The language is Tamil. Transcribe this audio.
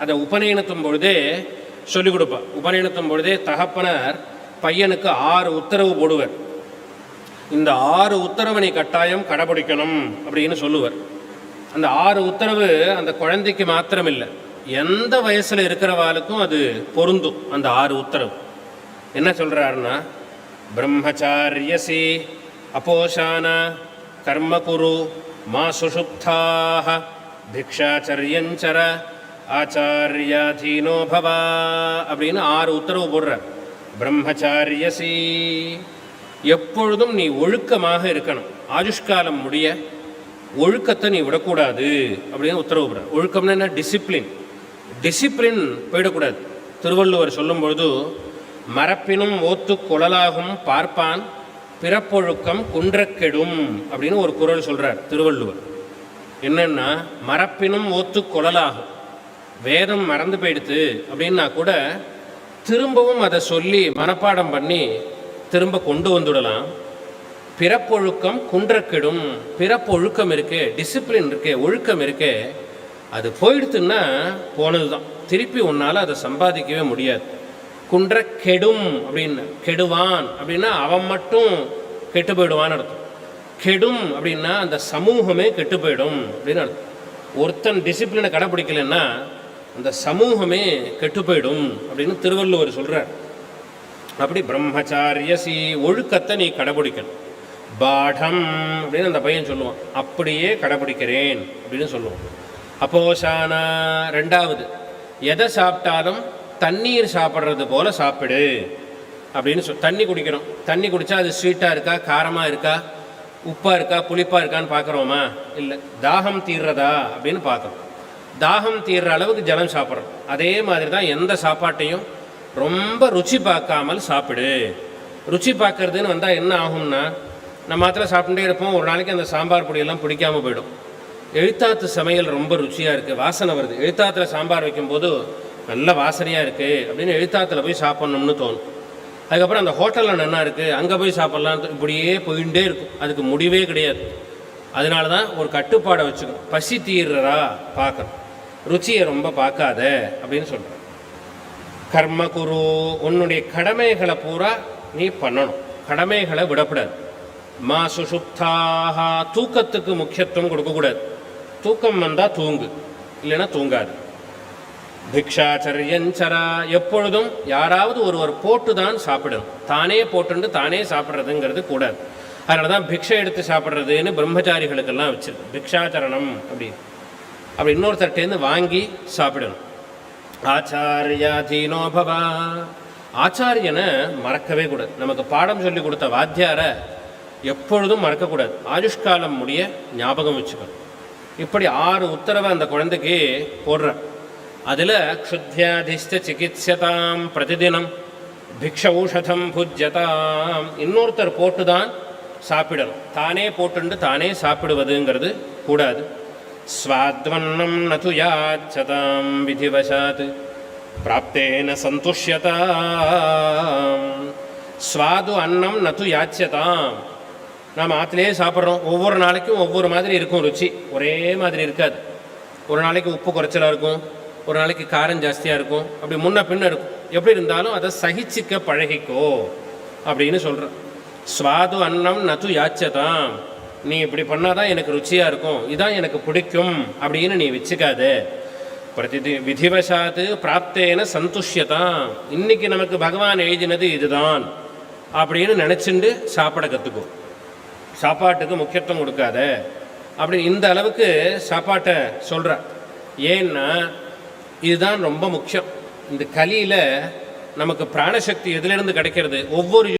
அதை உபநயனத்தும் பொழுதே சொல்லிக் கொடுப்பா. உபநயனத்தும் பொழுதே தகப்பனர் பையனுக்கு 6 உத்தரவு போடுவர். இந்த 6 உத்தரவு நீ கட்டாயம் கடைபிடிக்கணும் அப்படின்னு சொல்லுவார். அந்த 6 உத்தரவு அந்த குழந்தைக்கு மாத்திரம் இல்லை, எந்த வயசில் இருக்கிறவாளுக்கும் அது பொருந்தும். அந்த 6 உத்தரவு என்ன சொல்கிறாருன்னா, பிரம்மச்சாரியசி அப்போஷான கர்மகுரு மா சுஷுப்தாக பிக்ஷாச்சரியஞ்சர ஆச்சாரியாதீனோ பவா அப்படின்னு 6 உத்தரவு போடுறார். பிரம்மச்சாரியசி, எப்பொழுதும் நீ ஒழுக்கமாக இருக்கணும். ஆயுஷ்காலம் முடிய ஒழுக்கத்தை நீ விடக்கூடாது அப்படின்னு உத்தரவு போடுறார். ஒழுக்கம்னா என்ன? டிசிப்ளின் போயிடக்கூடாது. திருவள்ளுவர் சொல்லும் பொழுது, மரப்பினும் ஓத்து குழலாகும் பார்ப்பான் பிறப்பொழுக்கம் குன்றக்கெடும் அப்படின்னு ஒரு குறள் சொல்கிறார் திருவள்ளுவர். என்னன்னா, மரப்பினும் ஓத்து குழலாகும், வேதம் மறந்து போயிடுத்து அப்படின்னா கூட திரும்பவும் அதை சொல்லி மனப்பாடம் பண்ணி திரும்ப கொண்டு வந்துடலாம். பிறப்பொழுக்கம் குன்றக்கெடும், பிறப்பொழுக்கம் இருக்கே, டிசிப்ளின் இருக்கே, ஒழுக்கம் இருக்கே, அது போயிடுத்துன்னா போனது தான். திருப்பி உன்னால் அதை சம்பாதிக்கவே முடியாது. குன்ற கெடும் அப்படின்னு, கெடுவான் அப்படின்னா அவன் மட்டும் கெட்டு போயிடுவான்னு அர்த்தம். கெடும் அப்படின்னா அந்த சமூகமே கெட்டு போயிடும் அப்படின்னு அர்த்தம். ஒருத்தன் டிசிப்ளினை கடைப்பிடிக்கலைன்னா அந்த சமூகமே கெட்டு போயிடும் அப்படின்னு திருவள்ளுவர் சொல்கிறார். அப்படி பிரம்மச்சாரியசி, ஒழுக்கத்தை நீ கடைப்பிடிக்கணும். பாடம் அப்படின்னு அந்த பையன் சொல்லுவான், அப்படியே கடைப்பிடிக்கிறேன் அப்படின்னு சொல்லுவான். அப்போஷானா, 2வது, எதை சாப்பிட்டாலும் தண்ணீர் சாப்பிட்றது போல் சாப்பிடு அப்படின்னு தண்ணி குடிக்கிறோம். தண்ணி குடித்தா அது ஸ்வீட்டாக இருக்கா, காரமாக இருக்கா, உப்பாக இருக்கா, புளிப்பாக இருக்கான்னு பார்க்குறோமா? இல்லை. தாகம் தீர்றதா அப்படின்னு பார்க்குறோம். தாகம் தீர்ற அளவுக்கு ஜலம் சாப்பிட்றோம். அதே மாதிரி தான் எந்த சாப்பாட்டையும் ரொம்ப ருச்சி பார்க்காமல் சாப்பிடு. ருச்சி பார்க்கறதுன்னு வந்தால் என்ன ஆகும்னா, நம்ம மாத்திரம் சாப்பிட்டுட்டே இருப்போம். ஒரு நாளைக்கு அந்த சாம்பார் பொடியெல்லாம் பிடிக்காமல் போயிடும். எழுத்தாத்து சமையல் ரொம்ப ருச்சியாக இருக்குது, வாசனை வருது. எழுத்தாத்தில் சாம்பார் வைக்கும்போது நல்ல வாசனையாக இருக்குது அப்படின்னு எழுத்தாத்தில் போய் சாப்பிட்ணும்னு தோணும். அதுக்கப்புறம் அந்த ஹோட்டலில் நல்லா இருக்குது, அங்கே போய் சாப்பிட்லாம், இப்படியே போயிட்டே இருக்கும். அதுக்கு முடிவே கிடையாது. அதனால தான் ஒரு கட்டுப்பாடை வச்சுக்கணும். பசி தீர்றதா பார்க்கணும், ருச்சியை ரொம்ப பார்க்காத அப்படின்னு சொல்கிறேன். கர்ம குரு, உன்னுடைய கடமைகளை பூரா நீ பண்ணணும், கடமைகளை விடக்கூடாது. மா சுஷுப்தாக, தூக்கத்துக்கு முக்கியத்துவம் கொடுக்கக்கூடாது. தூக்கம் வந்தால் தூங்கு, இல்லைன்னா தூங்காது. பிக்ஷாச்சரியஞ்சரா, எப்பொழுதும் யாராவது ஒருவர் போட்டு தான் சாப்பிடணும். தானே போட்டுண்டு தானே சாப்பிட்றதுங்கிறது கூடாது. அதனால தான் பிக்ஷை எடுத்து சாப்பிட்றதுன்னு பிரம்மச்சாரிகளுக்கெல்லாம் வச்சிருக்கு, பிக்ஷாச்சரணம் அப்படின்னு. அப்படி இன்னொருத்தர்கிட்டேருந்து வாங்கி சாப்பிடணும். ஆச்சாரியாதீனோ பவா, ஆச்சாரியனை மறக்கவே கூடாது. நமக்கு பாடம் சொல்லி கொடுத்த வாத்தியாரை எப்பொழுதும் மறக்கக்கூடாது. ஆயுஷ்காலம் முடிய ஞாபகம் வச்சுக்கணும். இப்படி 6 உத்தரவை அந்த குழந்தைக்கு போடுற. அதில் க்ஷுத்யாதிஷ்ட சிகித்சதாம் பிரதிதினம் பிக்ஷௌஷதம் புஜ்யதாம், இன்னொருத்தர் போட்டு தான் சாப்பிடணும். தானே போட்டுண்டு தானே சாப்பிடுவதுங்கிறது கூடாது. ஸ்வாத்வன்னம் நது யாச்சதாம் விதிவசாத் பிராப்தேன சந்துஷ்யதாம். ஸ்வாது அன்னம் நது யாச்சியதாம், நாம் ஆற்றுலேயே சாப்பிட்றோம். ஒவ்வொரு நாளைக்கும் ஒவ்வொரு மாதிரி இருக்கும் ருச்சி, ஒரே மாதிரி இருக்காது. ஒரு நாளைக்கு உப்பு குறைச்சலாக இருக்கும், ஒரு நாளைக்கு காரம் ஜாஸ்தியாக இருக்கும், அப்படி முன்ன பின்ன இருக்கும். எப்படி இருந்தாலும் அதை சகிச்சிக்க பழகிக்கோ அப்படின்னு சொல்கிறேன். ஸ்வாது அன்னம் நது யாச்சதாம், நீ இப்படி பண்ணாதான் எனக்கு ருச்சியாக இருக்கும், இதான் எனக்கு பிடிக்கும் அப்படின்னு நீ வச்சுக்காத. பிரதி விதிவசாத்து பிராப்தேன சந்துஷ்யதாம், இன்னைக்கு நமக்கு பகவான் எழுதினது இதுதான் அப்படின்னு நினச்சிண்டு சாப்பிட கற்றுக்கோ. சாப்பாட்டுக்கு முக்கியத்துவம் கொடுக்காத அப்படி இந்த அளவுக்கு சாப்பாட்டை சொல்கிற. ஏன்னா இதுதான் ரொம்ப முக்கியம். இந்த கலியில் நமக்கு பிராணசக்தி எதிலிருந்து கிடைக்கிறது? ஒவ்வொரு